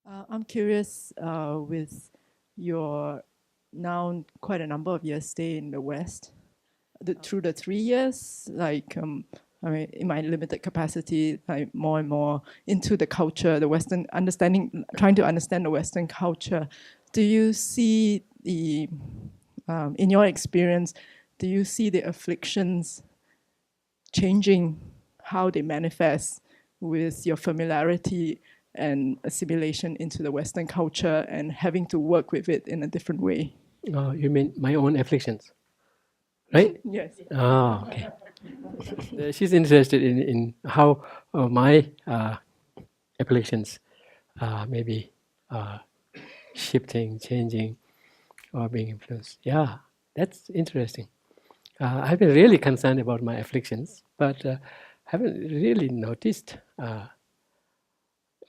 I'm curious with your now quite a number of years stay in the West, through the 3 years, I mean, in my limited capacity, like more and more into the culture, the Western understanding, trying to understand the Western culture. Do you see in your experience, do you see the afflictions changing how they manifest with your familiarity and assimilation into the Western culture and having to work with it in a different way? You mean my own afflictions, right? Yes. Okay. She's interested in how my afflictions maybe shifting, changing, or being influenced. Yeah, that's interesting. I've been really concerned about my afflictions, but haven't really noticed.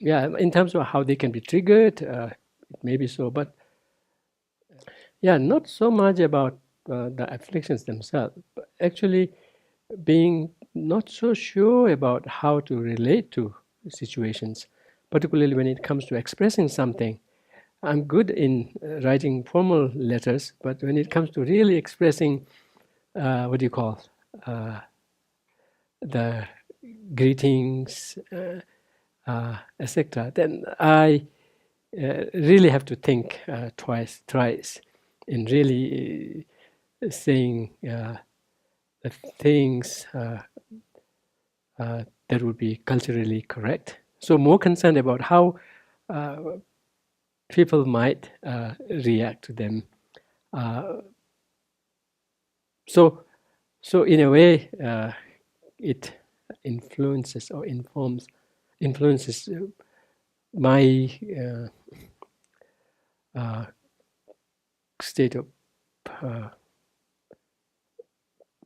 Yeah, in terms of how they can be triggered, maybe so, but yeah, not so much about the afflictions themselves, but actually being not so sure about how to relate to situations, particularly when it comes to expressing something. I'm good in writing formal letters, but when it comes to really expressing, what do you call, the greetings, etc., then I really have to think thrice, in really saying the things that would be culturally correct. So more concerned about how people might react to them. So in a way, it influences or influences my state of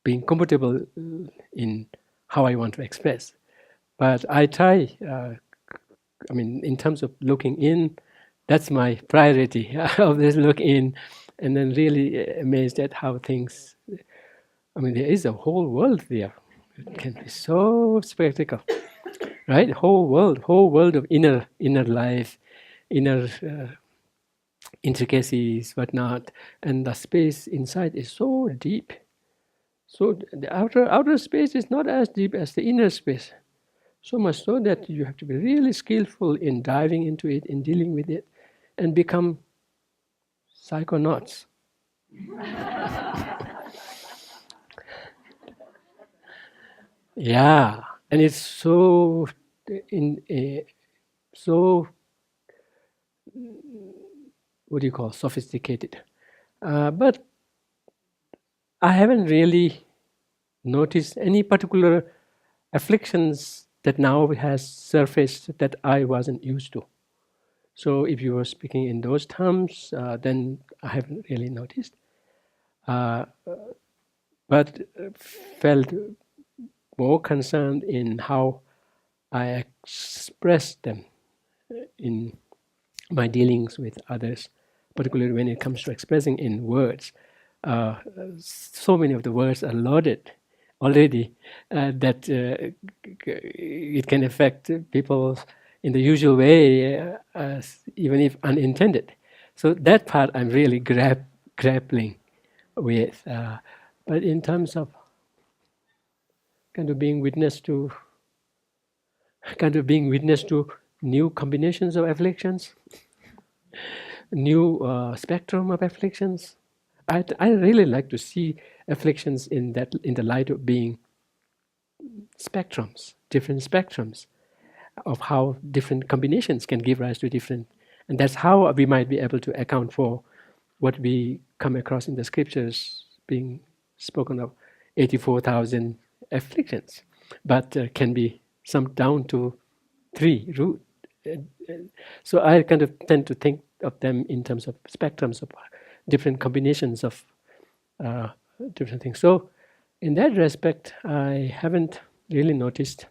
being comfortable in how I want to express. But I try, I mean, in terms of looking in, that's my priority. I always look in and then really amazed at how things, I mean, there is a whole world there. It can be so spectacle, right? Whole world of inner life, inner intricacies, whatnot, and the space inside is so deep. So the outer space is not as deep as the inner space. So much so that you have to be really skillful in diving into it, in dealing with it, and become psychonauts. Yeah, and it's so so what do you call sophisticated. But I haven't really noticed any particular afflictions that now has surfaced that I wasn't used to. So if you were speaking in those terms, then I haven't really noticed. Uh, but felt more concerned in how I express them in my dealings with others, particularly when it comes to expressing in words. So many of the words are loaded already that it can affect people in the usual way, even if unintended. So that part I'm really grappling with. But in terms of kind of being witness to new combinations of afflictions, new spectrum of afflictions. I really like to see afflictions in the light of being spectrums, different spectrums of how different combinations can give rise to different, and that's how we might be able to account for what we come across in the scriptures being spoken of 84,000 afflictions, but can be summed down to three root. So I kind of tend to think of them in terms of spectrums of different combinations of different things. So in that respect, I haven't really noticed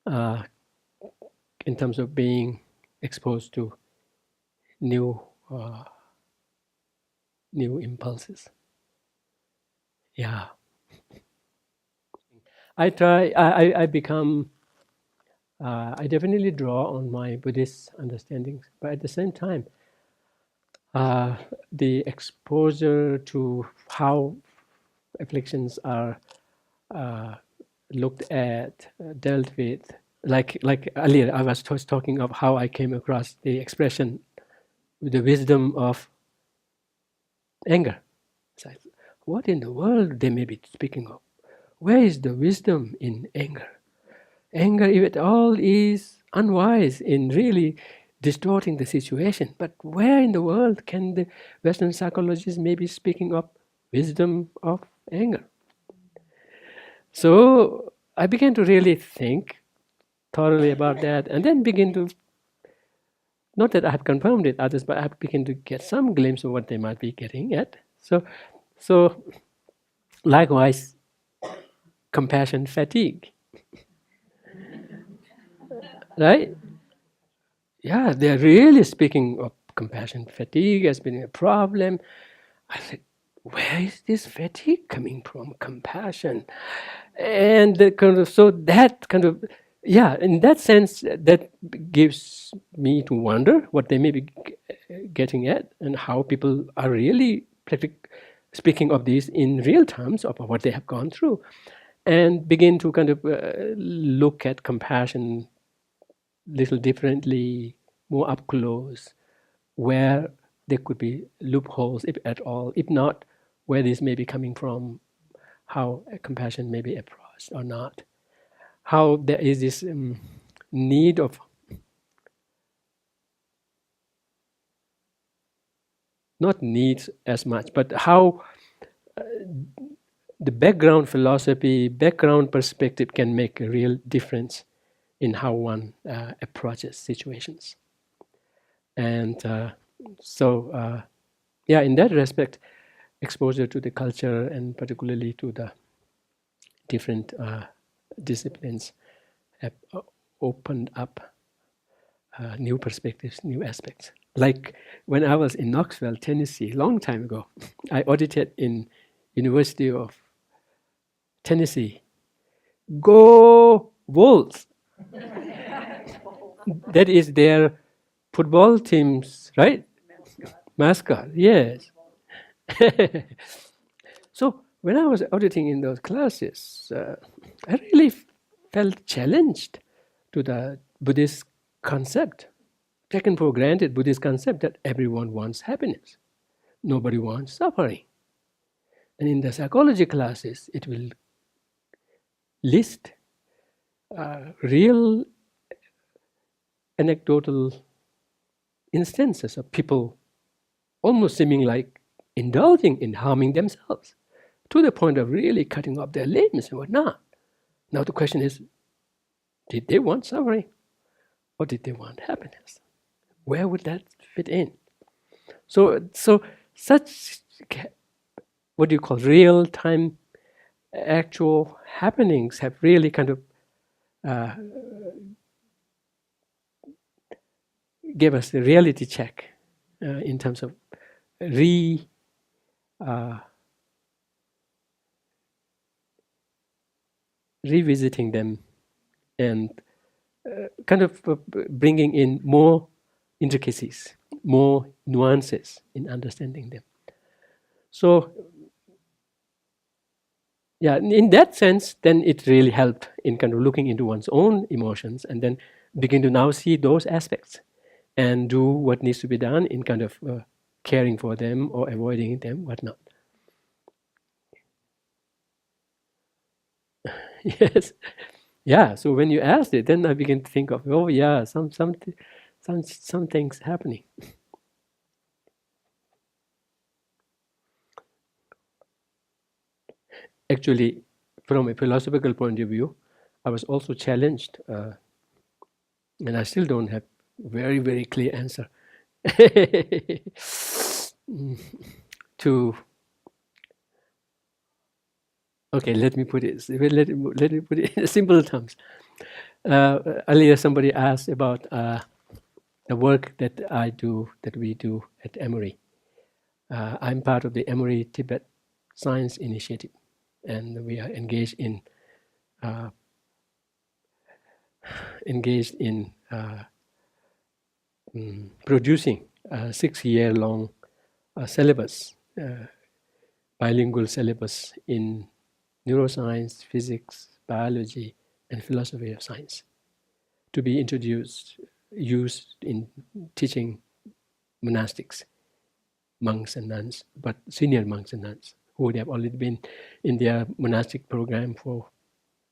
uh, in terms of being exposed to new uh, new impulses. Yeah, I try. I become I definitely draw on my Buddhist understandings, but at the same time, the exposure to how afflictions are looked at, dealt with, like earlier, I was talking of how I came across the expression, the wisdom of anger. It's like, what in the world they may be speaking of? Where is the wisdom in anger? Anger, if at all, is unwise in really distorting the situation. But where in the world can the Western psychologists maybe speaking of wisdom of anger? So I began to really think thoroughly about that, and then begin to, not that I have confirmed it others, but I begin to get some glimpse of what they might be getting at. So likewise, compassion fatigue, right? Yeah, they're really speaking of compassion fatigue as being a problem. I said, where is this fatigue coming from? Compassion, and the kind of, so that kind of, yeah, in that sense, that gives me to wonder what they may be getting at and how people are really speaking of these in real terms of what they have gone through, and begin to kind of look at compassion little differently, more up close, where there could be loopholes, if at all, if not, where this may be coming from, how compassion may be approached or not, how there is this need of not needs as much, but how the background philosophy, background perspective can make a real difference in how one approaches situations. And yeah, in that respect, exposure to the culture and particularly to the different disciplines have opened up new perspectives, new aspects. Like when I was in Knoxville, Tennessee, a long time ago, I audited in University of Tennessee. Go Wolves! That is their football team's, right? Mascot, yes. So when I was auditing in those classes, I really felt challenged to the Buddhist concept, taken for granted Buddhist concept that everyone wants happiness. Nobody wants suffering. And in the psychology classes, it will list real anecdotal instances of people almost seeming like indulging in harming themselves to the point of really cutting off their limbs and whatnot. Now the question is, did they want suffering or did they want happiness? Where would that fit in? So such, what do you call, real-time actual happenings have really kind of gave us a reality check in terms of revisiting them and kind of bringing in more intricacies, more nuances in understanding them. So, yeah, in that sense, then it really helped in kind of looking into one's own emotions and then begin to now see those aspects and do what needs to be done in kind of caring for them or avoiding them, whatnot. Yes. Yeah, so when you asked it, then I began to think of, oh yeah, some things happening. Actually, from a philosophical point of view, I was also challenged, and I still don't have very, very clear answer to. Okay, let me put it. Let me put it in simple terms. Earlier, somebody asked about the work that we do at Emory. I'm part of the Emory Tibet Science Initiative, and we are engaged in engaged in producing a 6-year-long syllabus, bilingual syllabus in neuroscience, physics, biology, and philosophy of science, to be used in teaching monastics, monks and nuns, but senior monks and nuns who would have already been in their monastic program for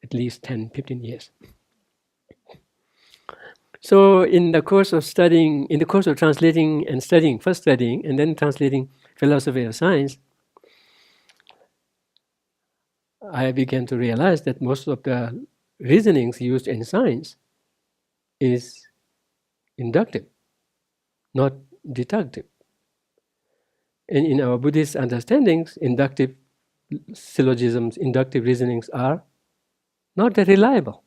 at least 10, 15 years. So in the course of studying, in the course of translating and studying, first studying and then translating philosophy of science, I began to realize that most of the reasonings used in science is inductive, not deductive. And in our Buddhist understandings, inductive syllogisms, inductive reasonings are not that reliable.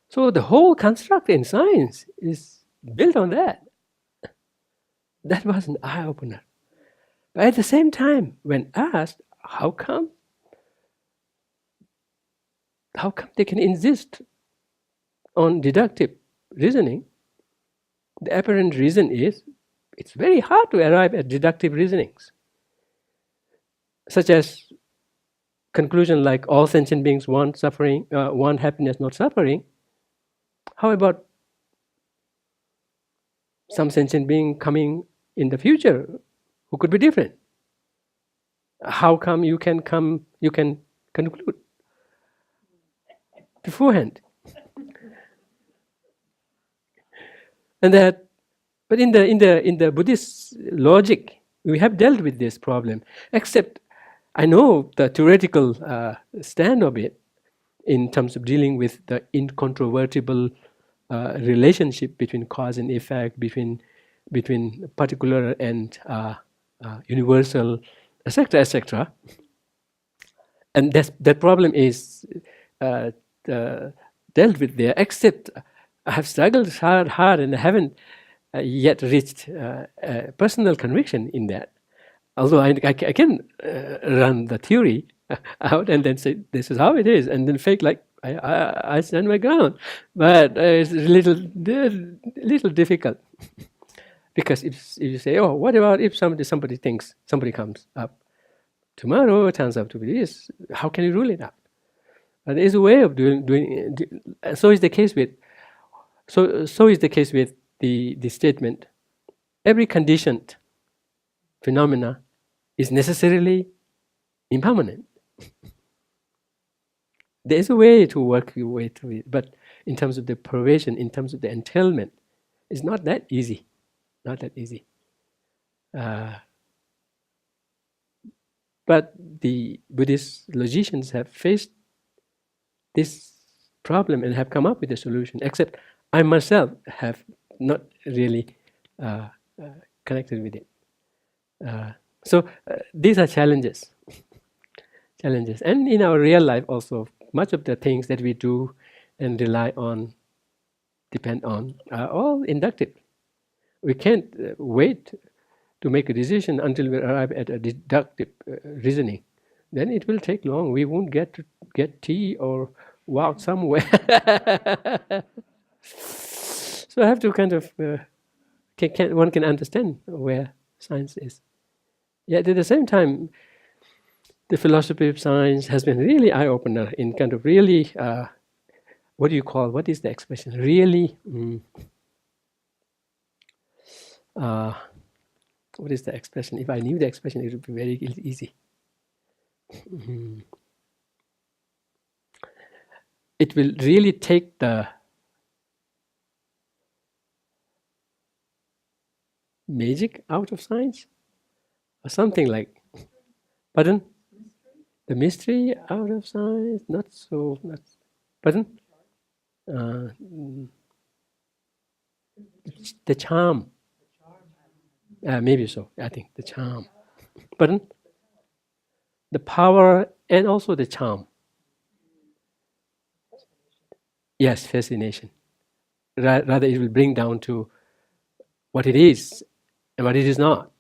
So the whole construct in science is built on that. That was an eye-opener. But at the same time, when asked, how come they can insist on deductive reasoning, the apparent reason is it's very hard to arrive at deductive reasonings, such as conclusion like all sentient beings want suffering, want happiness, not suffering. How about some sentient being coming in the future who could be different? How come you can conclude beforehand? And that, but in the Buddhist logic, we have dealt with this problem. Except, I know the theoretical stand of it in terms of dealing with the incontrovertible relationship between cause and effect, between particular and universal, etc., etc. And that problem is dealt with there. Except, I have struggled hard, and I haven't yet reached personal conviction in that. Although I can run the theory out and then say this is how it is, and then fake like I stand my ground. But it's a little difficult because if you say, oh, what about if somebody thinks somebody comes up tomorrow, it turns out to be this? How can you rule it out? But there is a way of doing. So is the case with. So is the case with the statement, every conditioned phenomena is necessarily impermanent. There is a way to work your way through it, but in terms of the pervasion, in terms of the entailment, it's not that easy. Not that easy. But the Buddhist logicians have faced this problem and have come up with a solution, except I myself have not really connected with it. So these are challenges. Challenges. And in our real life also, much of the things that we do and rely on, depend on, are all inductive. We can't wait to make a decision until we arrive at a deductive reasoning. Then it will take long. We won't get to get tea or walk somewhere. So I have to kind of, one can understand where science is. Yet at the same time, the philosophy of science has been really eye-opener in kind of really, what is the expression? Really, what is the expression? If I knew the expression, it would be very easy. It will really take the magic out of science, or something like. Pardon? The mystery out of science? Not so. Pardon? The charm. Maybe so. I think the charm. Pardon? The power and also the charm. Yes, fascination. Rather, it will bring down to what it is and what it is not,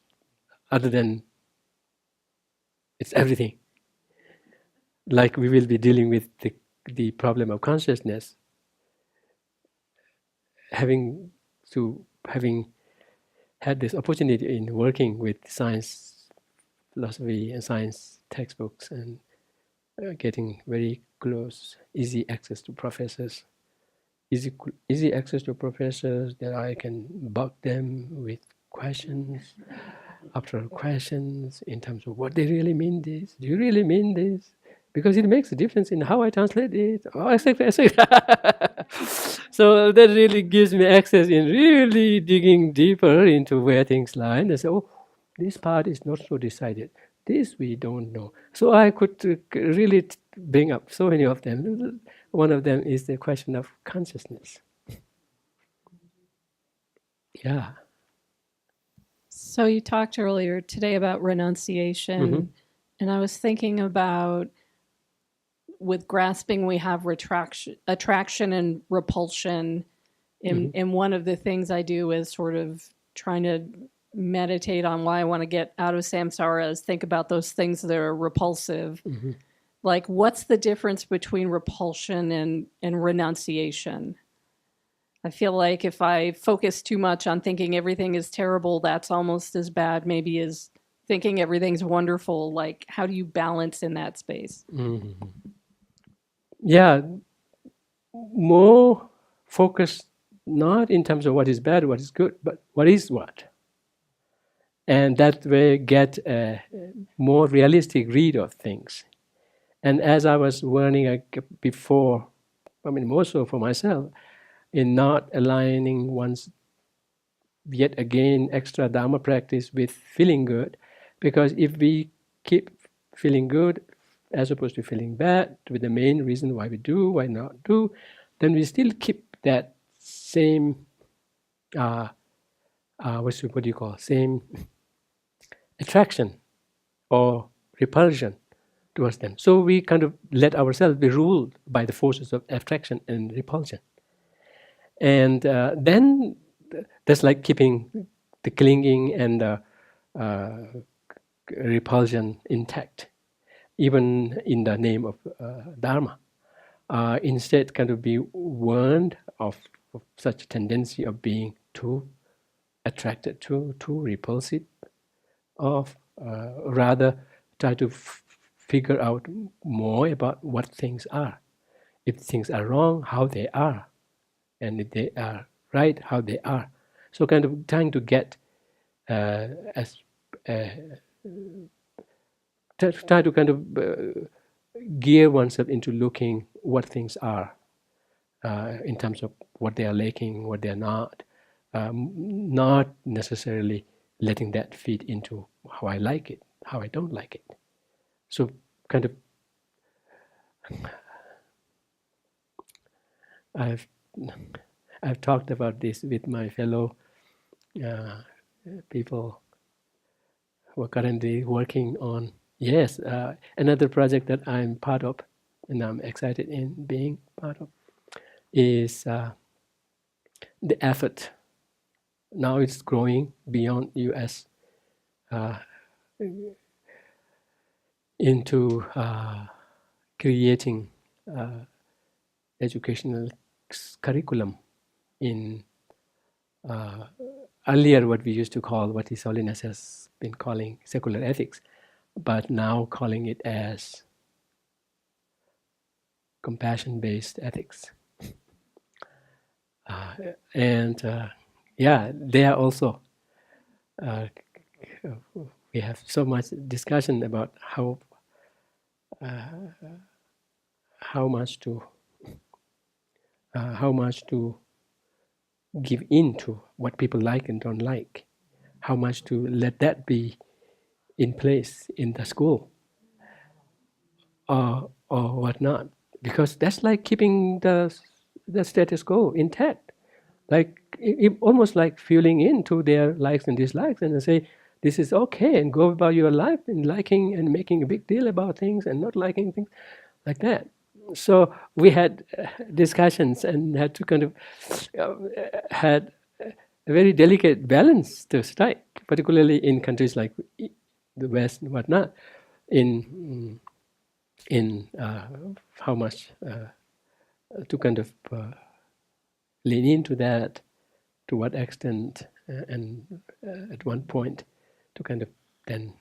other than it's everything. Like we will be dealing with the problem of consciousness. having had this opportunity in working with science philosophy and science textbooks and getting very close, easy access to professors, easy access to professors that I can bug them with questions after questions in terms of what they really mean this. Do you really mean this? Because it makes a difference in how I translate it, etc., etc. So that really gives me access in really digging deeper into where things lie. And I say, oh, this part is not so decided. This we don't know. So I could really bring up so many of them. One of them is the question of consciousness. Yeah. So you talked earlier today about renunciation, and I was thinking about with grasping we have attraction and repulsion. And one of the things I do is sort of trying to meditate on why I want to get out of samsara is think about those things that are repulsive. Like, what's the difference between repulsion and renunciation? I feel like if I focus too much on thinking everything is terrible, that's almost as bad maybe as thinking everything's wonderful. Like, how do you balance in that space? Yeah, more focused not in terms of what is bad, what is good, but what is what. And that way get a more realistic read of things. And as I was learning before, I mean more so for myself, in not aligning one's yet again extra Dharma practice with feeling good, because if we keep feeling good as opposed to feeling bad, with the main reason why we do, why not do, then we still keep that same, same attraction or repulsion towards them. So we kind of let ourselves be ruled by the forces of attraction and repulsion. And then that's like keeping the clinging and the repulsion intact, even in the name of Dharma. Instead, kind of be warned of such a tendency of being too attracted to, too repulsive, of rather try to figure out more about what things are. If things are wrong, how they are. And if they are right, how they are. So kind of trying to get try to kind of gear oneself into looking what things are in terms of what they are lacking, what they are not necessarily letting that feed into how I like it, how I don't like it. So kind of I've talked about this with my fellow people who are currently working on, another project that I'm part of and I'm excited in being part of is the effort. Now it's growing beyond US into creating educational curriculum in earlier what we used to call, what His Holiness has been calling secular ethics, but now calling it as compassion-based ethics. They are also, we have so much discussion about how much to give in to what people like and don't like, how much to let that be in place in the school or whatnot, because that's like keeping the status quo intact, like almost like feeling into their likes and dislikes and say this is okay, and go about your life in liking and making a big deal about things and not liking things like that. So we had discussions and had to kind of had a very delicate balance to strike, particularly in countries like the West and whatnot, in how much to kind of lean into that, to what extent, and at one point to kind of then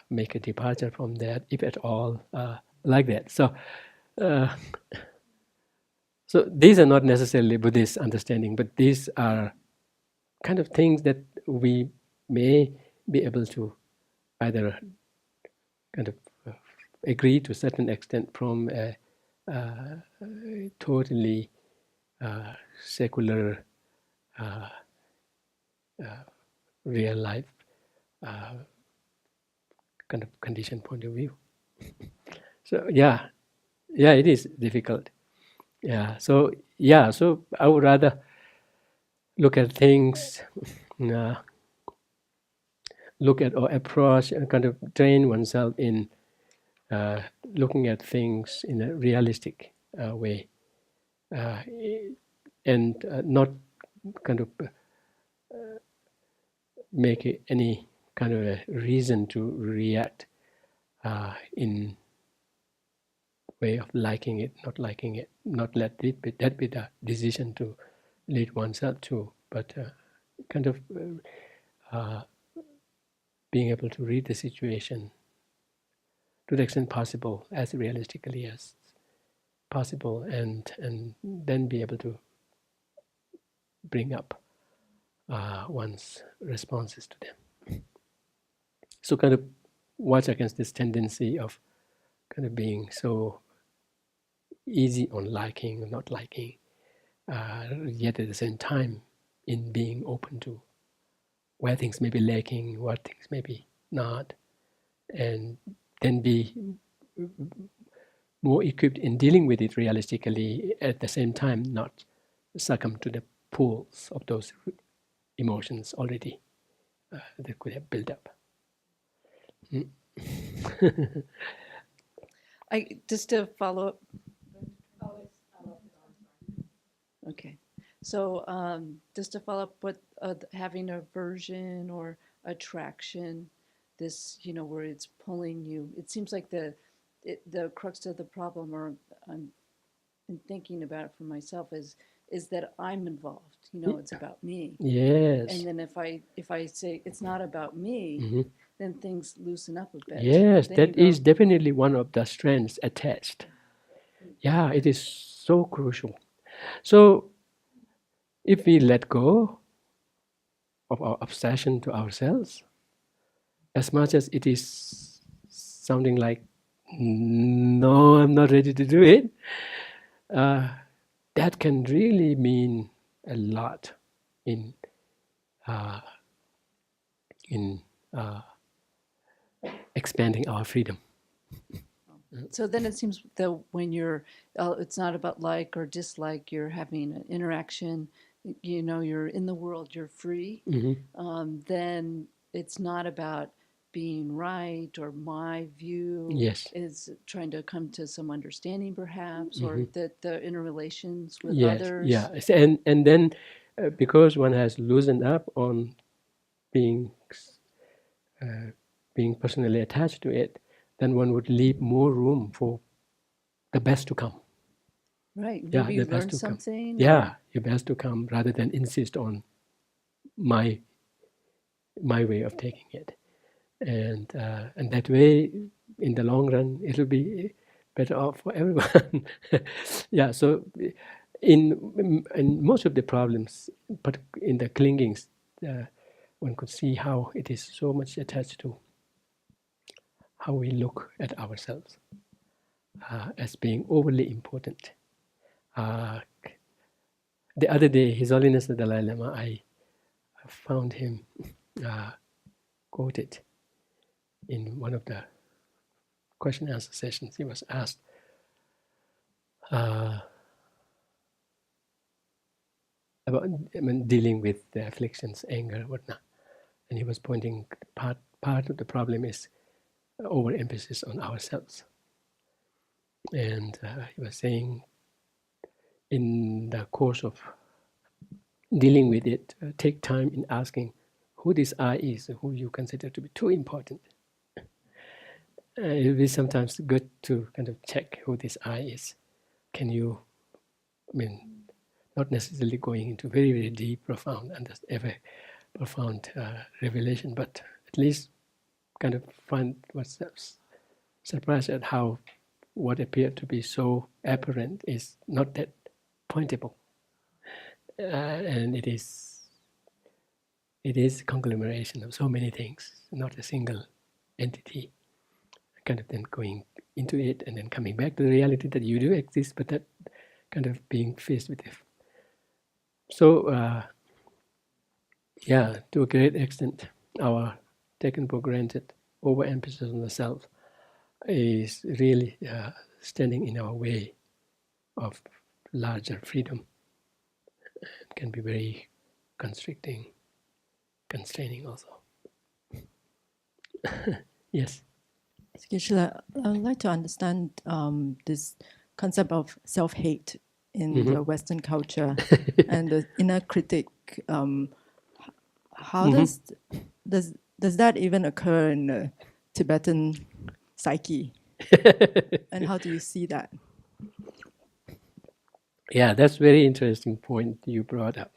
make a departure from that, if at all, like that. Uh, so these are not necessarily Buddhist understanding, but these are kind of things that we may be able to either kind of agree to a certain extent from a totally secular real life kind of condition point of view. So yeah, it is difficult. So I would rather look at things, look at or approach and kind of train oneself in looking at things in a realistic way, and not kind of make it any kind of a reason to react in way of liking it, not liking it, not let it be, that be the decision to lead oneself to, but kind of being able to read the situation to the extent possible, as realistically as possible, and then be able to bring up one's responses to them. So kind of watch against this tendency of kind of being so easy on liking or not liking, yet at the same time in being open to where things may be lacking, what things may be not, and then be more equipped in dealing with it realistically, at the same time not succumb to the pulls of those emotions already that could have built up. Just to follow up. Okay, so just to follow up with having aversion or attraction, this, where it's pulling you. It seems like the crux of the problem, or I'm thinking about it for myself, is that I'm involved. It's about me. Yes. And then if I say it's not about me, then things loosen up a bit. Yes, then that is definitely one of the strengths attached. Yeah, it is so crucial. So if we let go of our obsession to ourselves, as much as it is sounding like, no, I'm not ready to do it, that can really mean a lot in expanding our freedom. So then it seems that when you're, it's not about like or dislike, you're having an interaction, you're in the world, you're free, then it's not about being right, or my view is trying to come to some understanding perhaps, or that the interrelations with others. Yes, and then because one has loosened up on being personally attached to it, then one would leave more room for the best to come. Right. Maybe you learn something. Yeah, your best to come, rather than insist on my way of taking it, and that way, in the long run, it'll be better off for everyone. Yeah. So, in most of the problems, but in the clingings, one could see how it is so much attached to how we look at ourselves as being overly important. The other day, His Holiness the Dalai Lama, I found him quoted in one of the question and answer sessions. He was asked about dealing with the afflictions, anger, whatnot, and he was pointing part of the problem is overemphasis on ourselves, and he was saying, in the course of dealing with it, take time in asking who this I is, who you consider to be too important. It will be sometimes good to kind of check who this I is. Can you I mean, not necessarily going into very, very deep, profound, profound revelation, but at least kind of find what's surprised at how what appeared to be so apparent is not that pointable, and it is a conglomeration of so many things, not a single entity. Kind of then going into it and then coming back to the reality that you do exist, but that kind of being faced with it. So, to a great extent, our taken for granted overemphasis on the self is really standing in our way of larger freedom. It can be very constricting, constraining also. Yes. Geshe, I'd like to understand this concept of self-hate in the Western culture and the inner critic. How does that even occur in the Tibetan psyche? And how do you see that? Yeah, that's a very interesting point you brought up.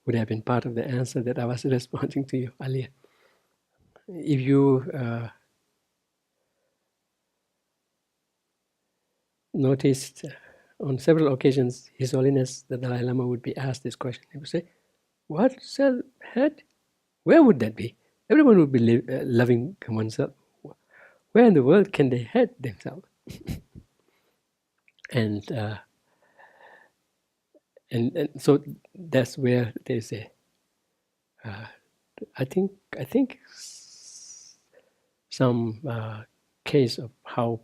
Would have been part of the answer that I was responding to you earlier. If you noticed on several occasions, His Holiness the Dalai Lama would be asked this question. He would say, "What self-hate? Where would that be? Everyone would be loving oneself. Where in the world can they hate themselves?" and so that's where there's a. I think some case of how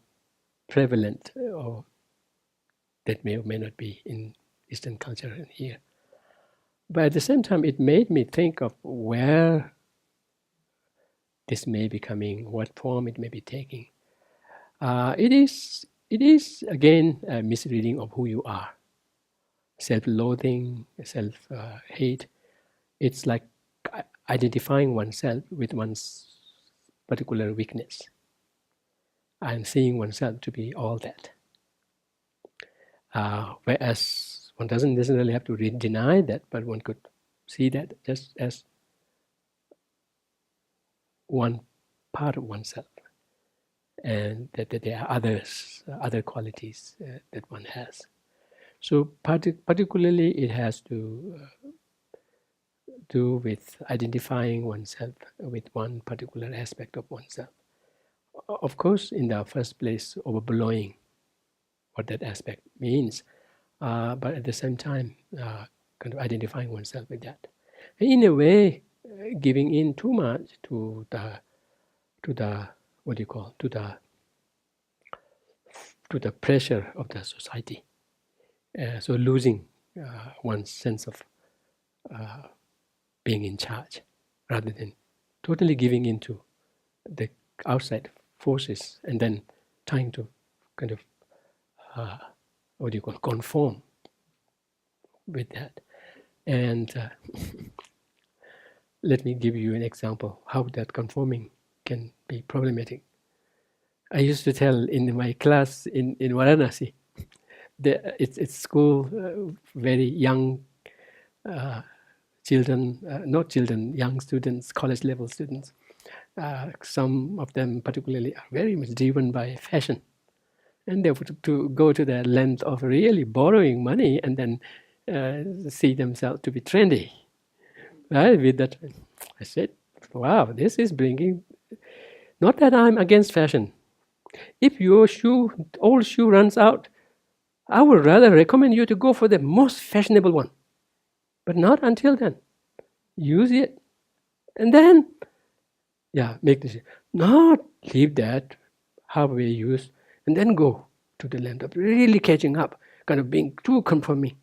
prevalent or that may or may not be in Eastern culture and here. But at the same time, it made me think of where this may be coming, what form it may be taking. It is again a misreading of who you are. Self-loathing, self-hate. It's like identifying oneself with one's particular weakness and seeing oneself to be all that. Whereas one doesn't necessarily have to deny that, but one could see that just as one part of oneself, and that there are other qualities that one has. So particularly it has to do with identifying oneself with one particular aspect of oneself. Of course, in the first place, overblowing what that aspect means, but at the same time, kind of identifying oneself with that. And in a way, giving in too much to the pressure of the society. So losing one's sense of being in charge, rather than totally giving into the outside forces and then trying to kind of conform with that. And let me give you an example how that conforming can be problematic. I used to tell in my class in Varanasi, it's school, very young children, young students, college level students. Some of them particularly are very much driven by fashion. And they would to go to the length of really borrowing money and then see themselves to be trendy. Right? With that, I said, wow, this is bringing, not that I'm against fashion. If your old shoe runs out, I would rather recommend you to go for the most fashionable one. But not until then. Use it. And then, make this. Not leave that halfway used and then go to the length of really catching up, kind of being too conforming.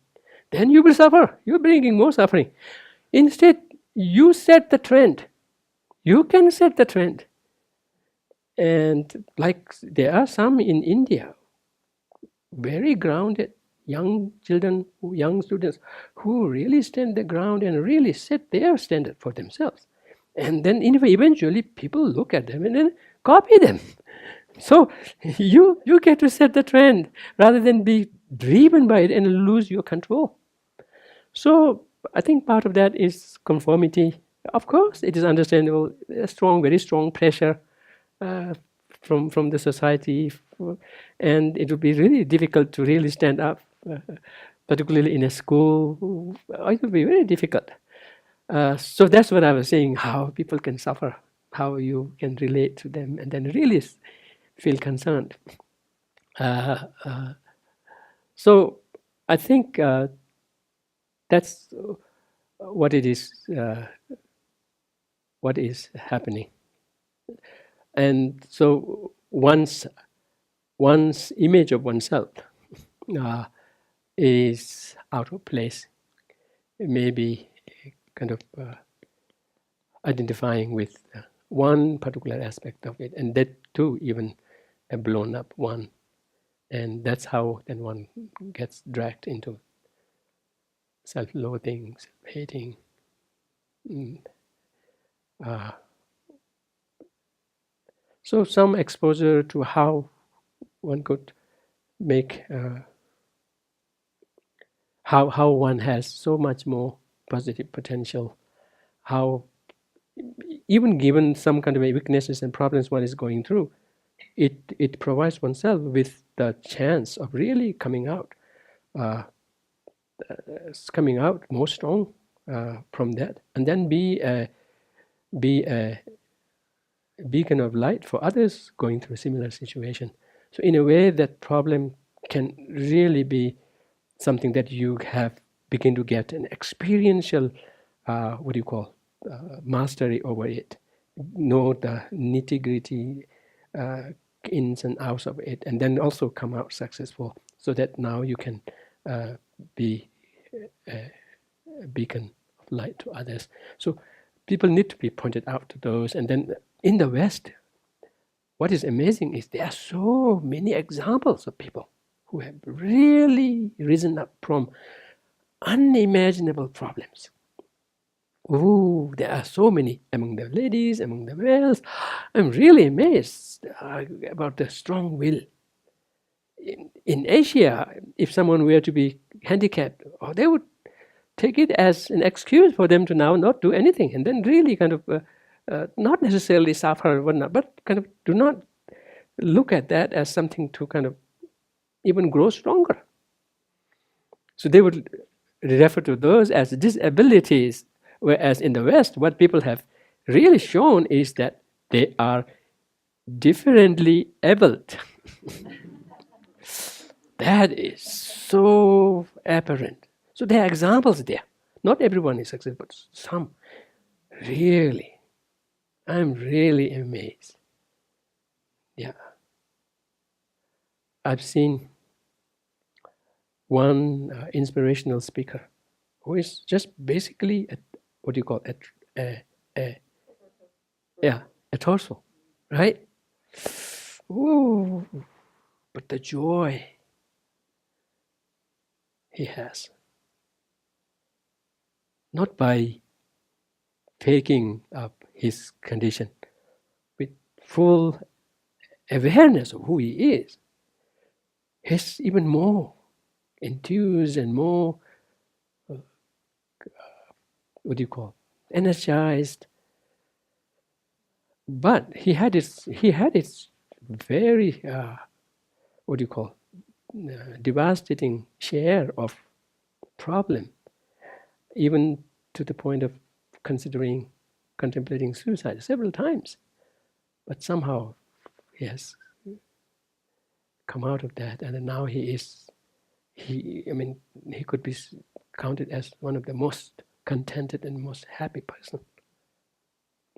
Then you will suffer. You're bringing more suffering. Instead, you set the trend. You can set the trend. And like there are some in India, very grounded young children, young students who really stand their ground and really set their standard for themselves. And then eventually people look at them and then copy them. So you get to set the trend rather than be driven by it and lose your control. So I think part of that is conformity. Of course, it is understandable. A strong, very strong pressure from the society, and it would be really difficult to really stand up, particularly in a school. It would be very difficult. So that's what I was saying, how people can suffer, how you can relate to them, and then really feel concerned. So I think that's what it is, what is happening. And so one's image of oneself is out of place. Maybe kind of identifying with one particular aspect of it, and that too even a blown up one. And that's how then one gets dragged into self-loathing, self-hating. So some exposure to how one could make, how one has so much more positive potential, how even given some kind of weaknesses and problems one is going through, it provides oneself with the chance of really coming out more strong from that, and then be a beacon of light for others going through a similar situation. So in a way, that problem can really be something that you have begin to get an experiential, mastery over it. Know the nitty-gritty ins and outs of it, and then also come out successful, so that now you can be a beacon of light to others. So people need to be pointed out to those. And then in the West, what is amazing is there are so many examples of people who have really risen up from unimaginable problems. Ooh, there are so many among the ladies, among the males. I'm really amazed about the strong will. In Asia, if someone were to be handicapped, they would take it as an excuse for them to now not do anything, and then really kind of not necessarily suffer or whatnot, but kind of do not look at that as something to kind of even grow stronger. So they would refer to those as disabilities, whereas in the West, what people have really shown is that they are differently abled. That is so apparent. So there are examples there. Not everyone is successful, but some. Really. I'm really amazed. Yeah. I've seen one inspirational speaker who is just basically a torso, right? Ooh, but the joy he has, not by taking up his condition, with full awareness of who he is, he's even more enthused and more energized. But he had its very devastating share of problem, even to the point of contemplating suicide several times. But somehow he has come out of that, and now he could be counted as one of the most contented and most happy person.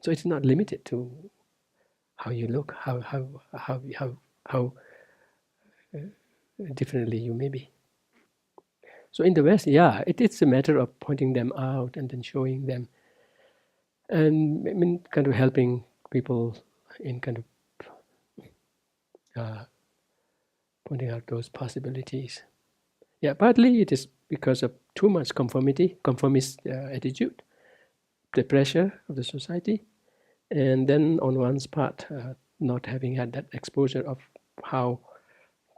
So it's not limited to how you look, how differently you may be. So in the West, it's a matter of pointing them out and then showing them, and kind of helping people in kind of pointing out those possibilities. Yeah, partly it is because of too much conformist attitude, the pressure of the society, and then on one's part, not having had that exposure of how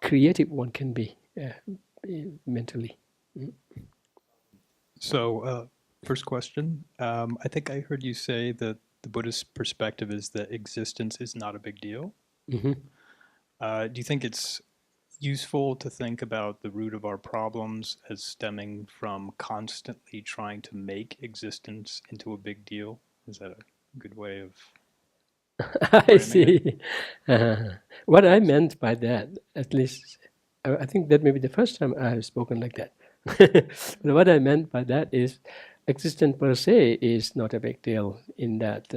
creative one can be mentally. So, first question. I think I heard you say that the Buddhist perspective is that existence is not a big deal. Mm-hmm. Do you think it's useful to think about the root of our problems as stemming from constantly trying to make existence into a big deal? Is that a good way of I framing it? see. What I meant by that, at least, I think that may be the first time I have spoken like that. But what I meant by that is, existence per se is not a big deal in that,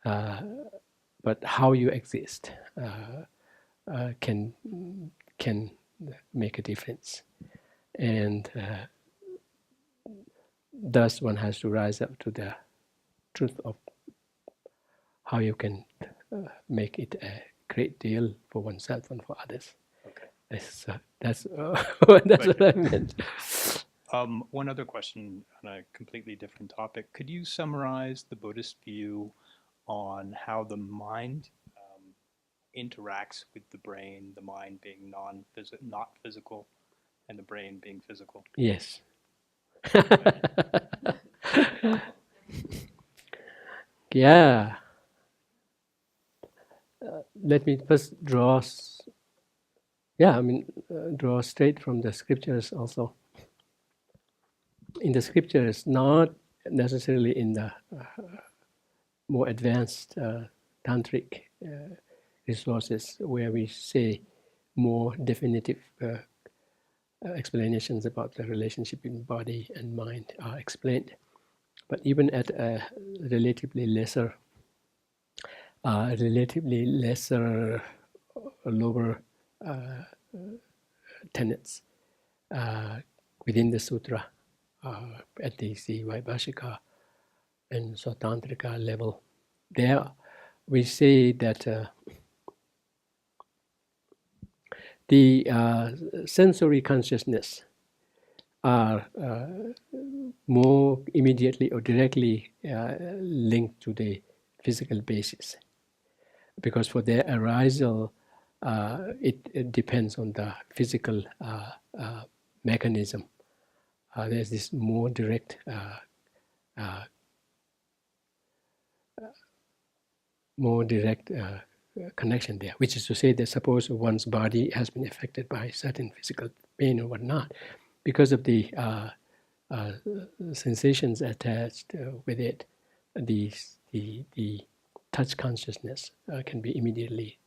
but how you exist can make a difference, and thus one has to rise up to the truth of how you can make it a great deal for oneself and for others. Okay. That's Thank what I meant. One other question on a completely different topic. Could you summarize the Buddhist view on how the mind interacts with the brain, the mind being not physical, and the brain being physical? Yes. Yeah. Let me first draw straight from the scriptures also. In the scriptures, not necessarily in the more advanced tantric resources where we say more definitive explanations about the relationship in body and mind are explained. But even at a relatively lesser, lower tenets within the sutra, at the Vaibhashika and Sautantrika level, there we say that the sensory consciousness are more immediately or directly linked to the physical basis, because for their arisal, it depends on the physical mechanism. There's this more direct connection there, which is to say that suppose one's body has been affected by certain physical pain or whatnot, because of the sensations attached with it, the touch consciousness can be immediately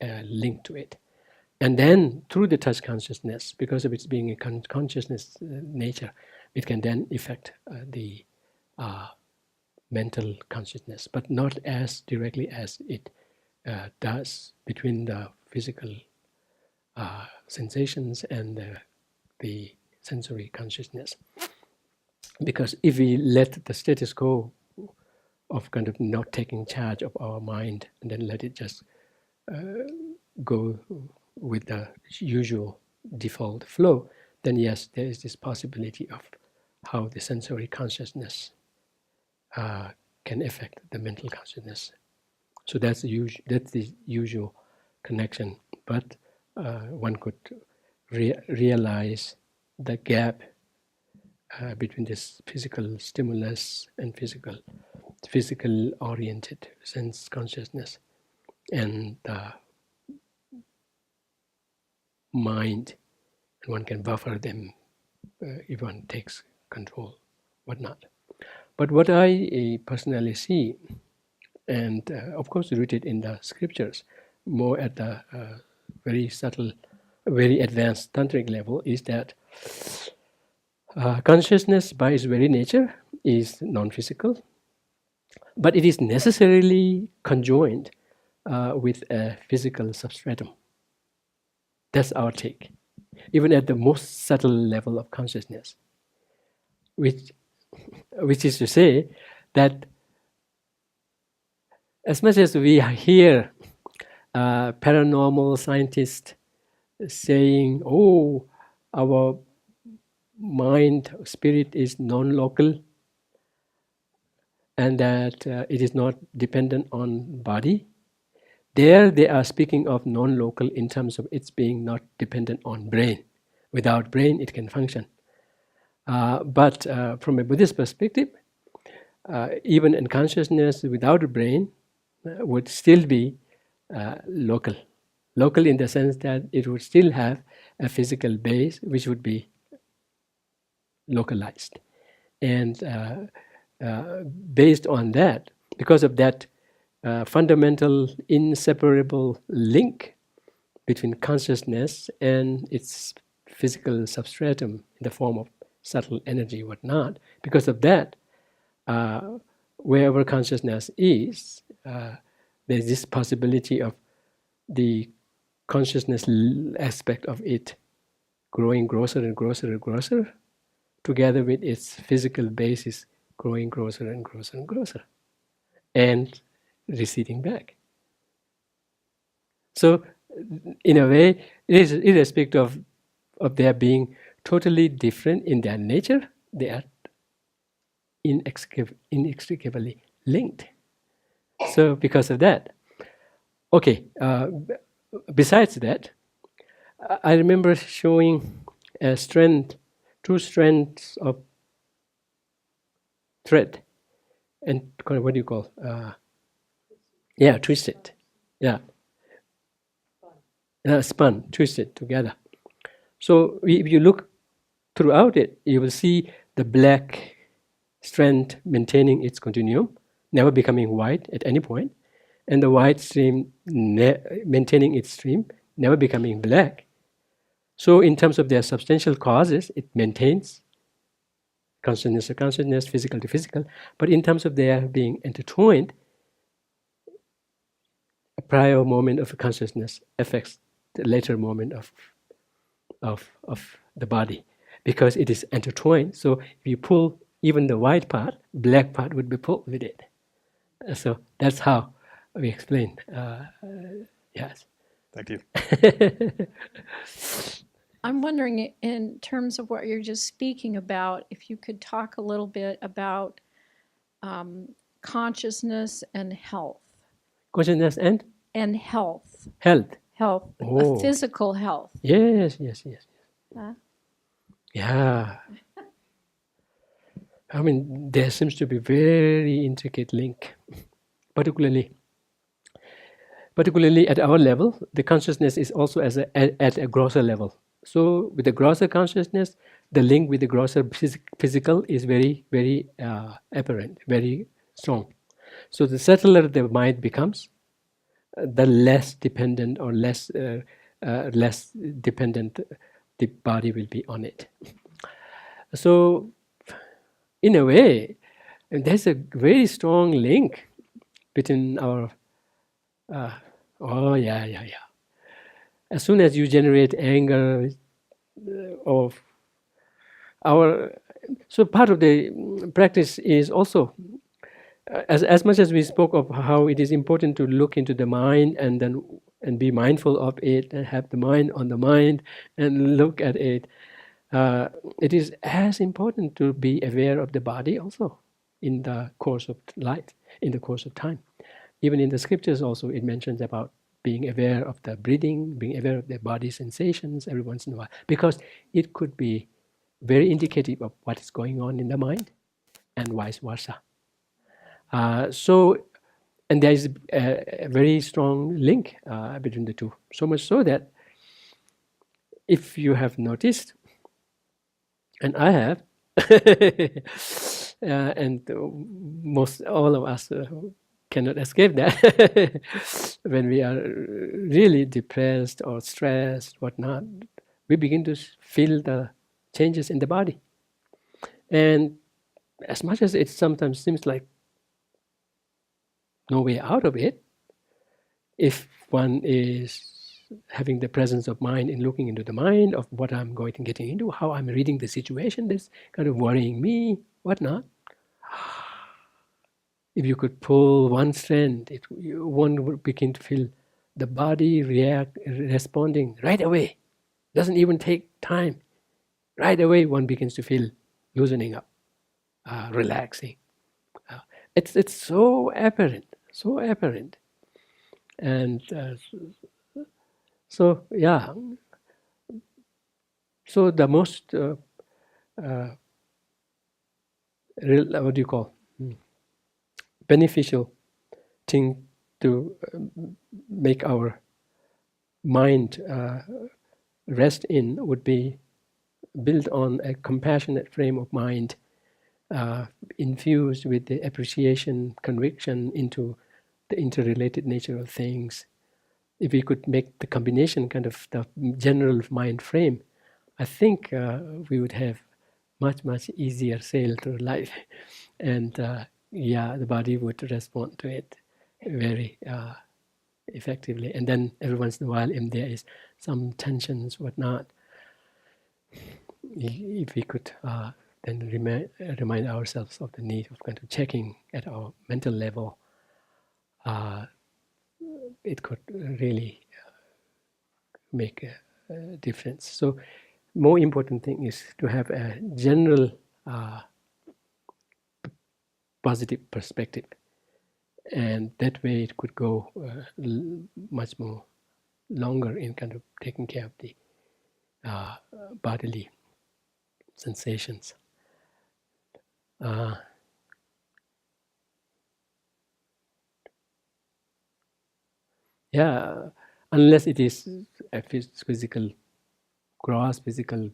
linked to it. And then through the touch consciousness, because of its being a consciousness nature, it can then affect the mental consciousness, but not as directly as it does between the physical sensations and the sensory consciousness. Because if we let the status quo of kind of not taking charge of our mind and then let it just go with the usual default flow, then yes, there is this possibility of how the sensory consciousness can affect the mental consciousness. So that's the usual connection. But one could realize the gap between this physical stimulus and physical oriented sense consciousness and the mind, and one can buffer them if one takes control, whatnot. But what I personally see, and of course rooted in the scriptures, more at the very subtle, very advanced tantric level, is that consciousness by its very nature is non-physical, but it is necessarily conjoined with a physical substratum. That's our take, even at the most subtle level of consciousness, which is to say that as much as we hear paranormal scientists saying, oh, our mind, spirit is non-local, and that it is not dependent on body, there they are speaking of non-local in terms of its being not dependent on brain. Without brain, it can function. But from a Buddhist perspective, even in consciousness without a brain would still be local. Local in the sense that it would still have a physical base which would be localized. And based on that, because of that fundamental inseparable link between consciousness and its physical substratum in the form of subtle energy, whatnot, because of that, wherever consciousness is, there's this possibility of the consciousness aspect of it growing grosser and grosser and grosser, together with its physical basis growing grosser and grosser and grosser, and receding back. So, in a way, irrespective of their being totally different in their nature, they are inextricably linked. So, because of that, okay. Besides that, I remember showing a strand, 2 strands of thread, and what do you call? Twisted. Yeah. Spun, twisted together. So if you look throughout it, you will see the black strand maintaining its continuum, never becoming white at any point, and the white stream maintaining its stream, never becoming black. So in terms of their substantial causes, it maintains consciousness to consciousness, physical to physical, but in terms of their being intertwined, a prior moment of consciousness affects the later moment of the body, because it is intertwined. So if you pull even the white part, black part would be pulled with it. So that's how we explain. Yes. Thank you. I'm wondering, in terms of what you're just speaking about, if you could talk a little bit about consciousness and health. Consciousness and health. Health. Oh. Physical health. Yes. Huh? Yeah. I mean, there seems to be very intricate link, particularly at our level. The consciousness is also at a grosser level. So with the grosser consciousness, the link with the grosser physical is very, very apparent, very strong. So the subtler the mind becomes, the less dependent or less dependent the body will be on it. So in a way, there's a very strong link between our as soon as you generate anger of our, so part of the practice is also as much as we spoke of how it is important to look into the mind and be mindful of it and have the mind on the mind and look at it. It is as important to be aware of the body also in the course of life, in the course of time. Even in the scriptures also it mentions about being aware of the breathing, being aware of the body sensations every once in a while, because it could be very indicative of what is going on in the mind and vice versa. And there is a very strong link between the two, so much so that if you have noticed, and I have, and most all of us cannot escape that, when we are really depressed or stressed, whatnot, we begin to feel the changes in the body. And as much as it sometimes seems like no way out of it, if one is having the presence of mind in looking into the mind of what I'm getting into, how I'm reading the situation that's kind of worrying me, whatnot. If you could pull one strand, one would begin to feel the body responding right away. Doesn't even take time. Right away, one begins to feel loosening up, relaxing. It's so apparent. And so So the most what do you call beneficial thing to make our mind rest in would be built on a compassionate frame of mind, infused with the appreciation, conviction into the interrelated nature of things. If we could make the combination kind of the general mind frame, I think we would have much easier sail through life, and the body would respond to it very effectively. And then every once in a while, if there is some tensions, whatnot, if we could then remind ourselves of the need of kind of checking at our mental level, it could really make a difference. So, more important thing is to have a general positive perspective, and that way it could go much more longer in kind of taking care of the bodily sensations. Unless it is a physical, gross physical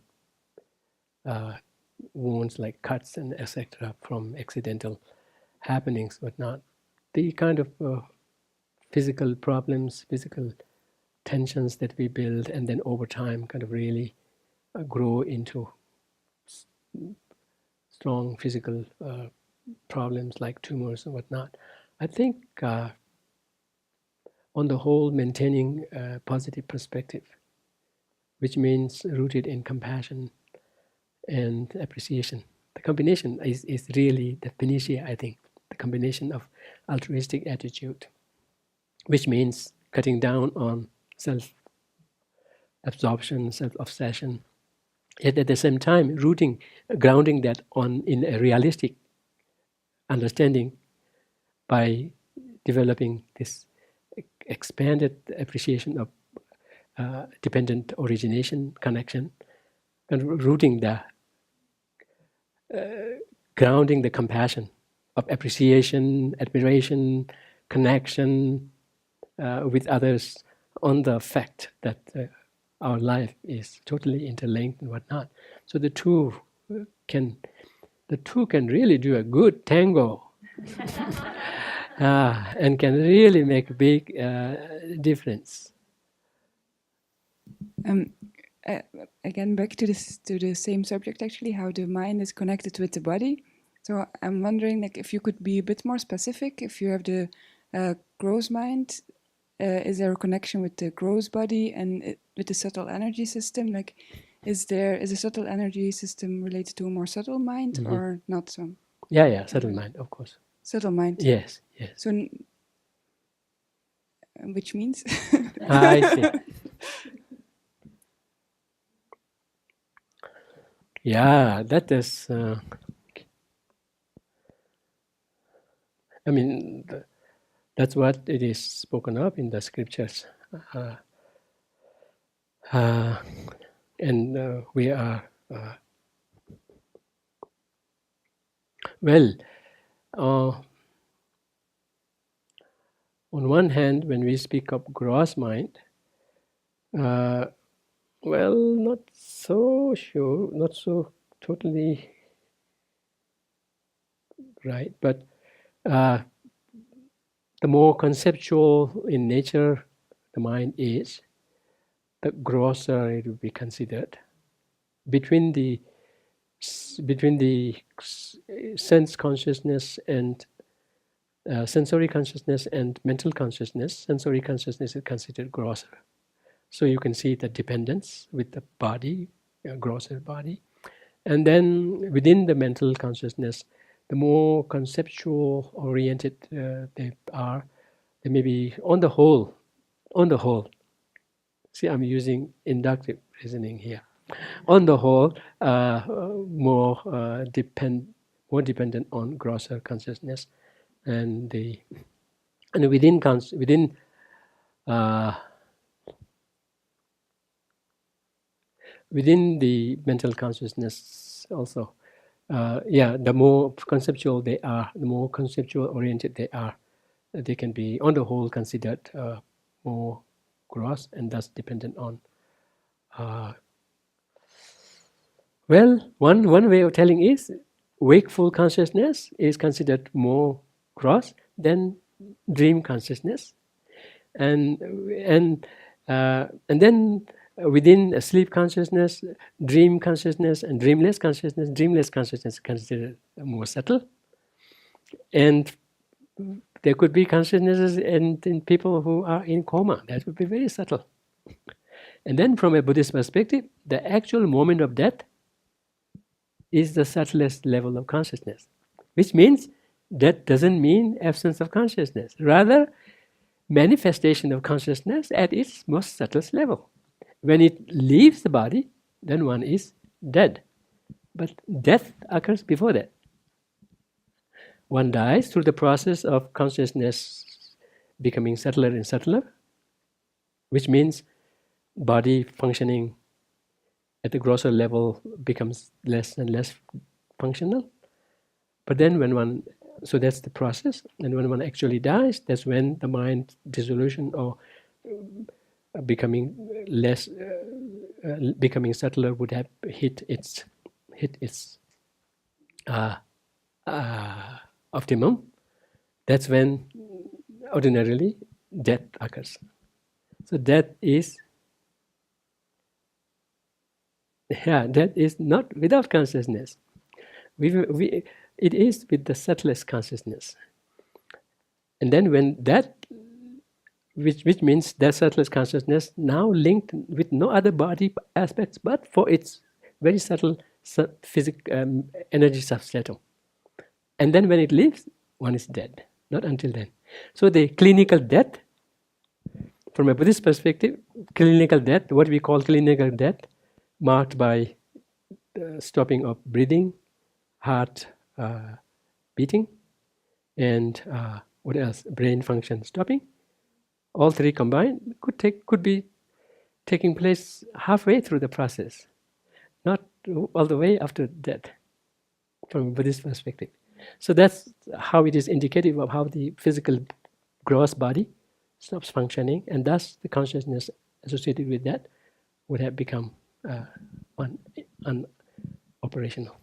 wounds like cuts and etc. from accidental happenings, whatnot, the kind of physical problems, physical tensions that we build and then over time kind of really grow into strong physical problems like tumors and whatnot. I think on the whole, maintaining a positive perspective, which means rooted in compassion and appreciation. The combination is really the panacea, I think, the combination of altruistic attitude, which means cutting down on self-absorption, self-obsession, yet at the same time grounding that in a realistic understanding by developing this expanded appreciation of dependent origination connection, and grounding the compassion of appreciation, admiration, connection with others on the fact that our life is totally interlinked and whatnot. So the two can really do a good tango. And can really make a big difference. Again, back to the same subject, actually, how the mind is connected with the body. So I'm wondering, like, if you could be a bit more specific. If you have the gross mind, is there a connection with the gross body and with the subtle energy system? Like, is a subtle energy system related to a more subtle mind or not so? Yeah, subtle mind, of course. Subtle mind. Yes. So, which means? I see. Yeah, that is. That's what it is spoken of in the scriptures, and we are on one hand, when we speak of gross mind, not so sure, not so totally right, but the more conceptual in nature the mind is, the grosser it will be considered. Between the sense consciousness and sensory consciousness and mental consciousness, sensory consciousness is considered grosser. So you can see the dependence with the body, grosser body. And then within the mental consciousness, the more conceptual oriented they are, they may be on the whole. See, I'm using inductive reasoning here. On the whole, more dependent on grosser consciousness, and within within the mental consciousness also. The more conceptual they are, the more conceptual oriented they are, they can be, on the whole, considered more gross and thus dependent on. One way of telling is wakeful consciousness is considered more gross than dream consciousness, and then within sleep consciousness, dream consciousness, and dreamless consciousness is considered more subtle. And there could be consciousnesses in people who are in coma. That would be very subtle. And then from a Buddhist perspective, the actual moment of death is the subtlest level of consciousness, which means that doesn't mean absence of consciousness. Rather, manifestation of consciousness at its most subtlest level. When it leaves the body, then one is dead. But death occurs before that. One dies through the process of consciousness becoming subtler and subtler, which means body functioning at the grosser level becomes less and less functional. But then so that's the process. And when one actually dies, that's when the mind dissolution or becoming less, becoming subtler would have hit its optimum. That's when ordinarily death occurs. So death is not without consciousness. It is with the subtlest consciousness. And then when that, which means that subtlest consciousness now linked with no other body aspects but for its very subtle energy substratum. And then when it leaves, one is dead. Not until then. So the clinical death, from a Buddhist perspective, clinical death, what we call clinical death, marked by stopping of breathing, heart beating, and what else? Brain function stopping. All three combined could be taking place halfway through the process, not all the way after death, from a Buddhist perspective. So that's how it is indicative of how the physical gross body stops functioning, and thus the consciousness associated with that would have become unoperational.